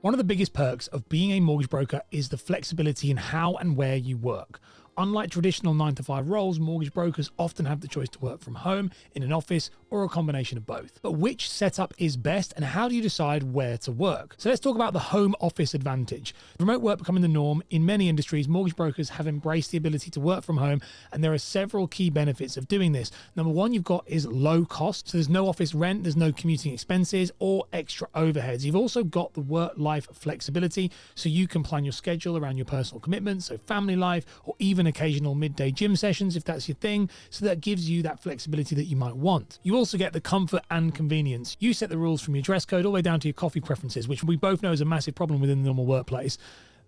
One of the biggest perks of being a mortgage broker is the flexibility in how and where you work. Unlike traditional 9 to 5 roles, mortgage brokers often have the choice to work from home, in an office, or a combination of both. But which setup is best, and how do you decide where to work? So let's talk about the home office advantage. Remote work becoming the norm in many industries, mortgage brokers have embraced the ability to work from home, and there are several key benefits of doing this. Number one, you've got is low cost. So there's no office rent, there's no commuting expenses or extra overheads. You've also got the work-life flexibility, so you can plan your schedule around your personal commitments, so family life, or even occasional midday gym sessions if that's your thing, so that gives you that flexibility that you might want. You also get the comfort and convenience. You set the rules from your dress code all the way down to your coffee preferences, which we both know is a massive problem within the normal workplace.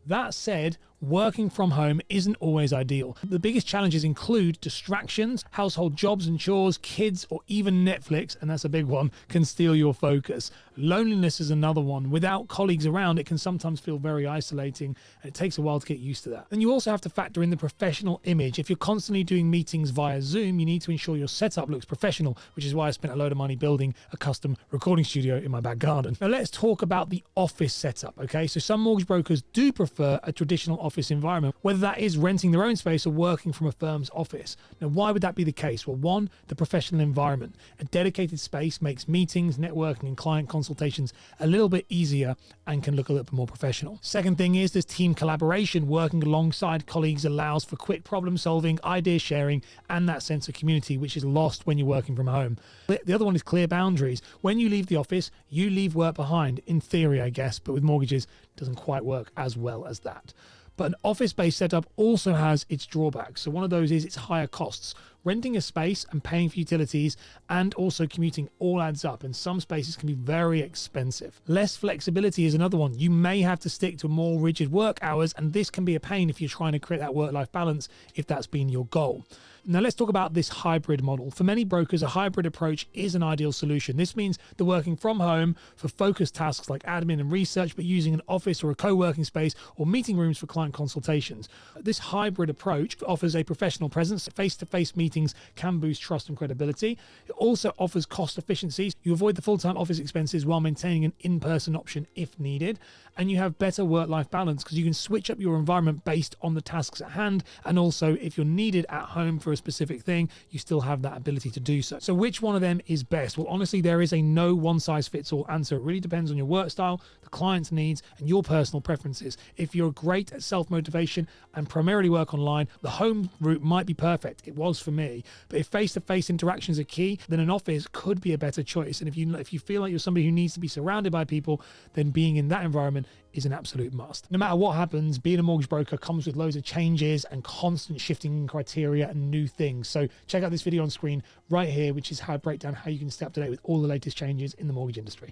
That said, working from home isn't always ideal. The biggest challenges include distractions, household jobs and chores, kids, or even Netflix, and that's a big one, can steal your focus. Loneliness is another one. Without colleagues around, it can sometimes feel very isolating, and it takes a while to get used to that. And you also have to factor in the professional image. If you're constantly doing meetings via Zoom, you need to ensure your setup looks professional, which is why I spent a load of money building a custom recording studio in my back garden. Now let's talk about the office setup, okay? So some mortgage brokers do prefer a traditional office environment, whether that is renting their own space or working from a firm's office. Now, why would that be the case? Well, one, the professional environment. A dedicated space makes meetings, networking, and client consultations a little bit easier and can look a little bit more professional. Second thing is there's team collaboration. Working alongside colleagues allows for quick problem solving, idea sharing, and that sense of community, which is lost when you're working from home. The other one is clear boundaries. When you leave the office, you leave work behind, in theory, I guess, but with mortgages, it doesn't quite work as well as that. But an office-based setup also has its drawbacks. So one of those is its higher costs. Renting a space and paying for utilities and also commuting all adds up, and some spaces can be very expensive. Less flexibility is another one. You may have to stick to more rigid work hours, and this can be a pain if you're trying to create that work-life balance, if that's been your goal. Now let's talk about this hybrid model. For many brokers, a hybrid approach is an ideal solution. This means the working from home for focused tasks like admin and research, but using an office or a co-working space or meeting rooms for client consultations. This hybrid approach offers a professional presence. Face-to-face meetings can boost trust and credibility. It also offers cost efficiencies. You avoid the full-time office expenses while maintaining an in-person option if needed. And you have better work-life balance because you can switch up your environment based on the tasks at hand. And also, if you're needed at home for a specific thing, you still have that ability to do so. So which one of them is best? Well, honestly, there is a no one-size-fits-all answer. It really depends on your work style, the client's needs, and your personal preferences. If you're great at self-motivation and primarily work online, the home route might be perfect. It was for me. But if face-to-face interactions are key, then an office could be a better choice. And if you feel like you're somebody who needs to be surrounded by people, then being in that environment is an absolute must. No matter what happens, being a mortgage broker comes with loads of changes and constant shifting criteria and new things. So check out this video on screen right here, which is how I break down how you can stay up to date with all the latest changes in the mortgage industry.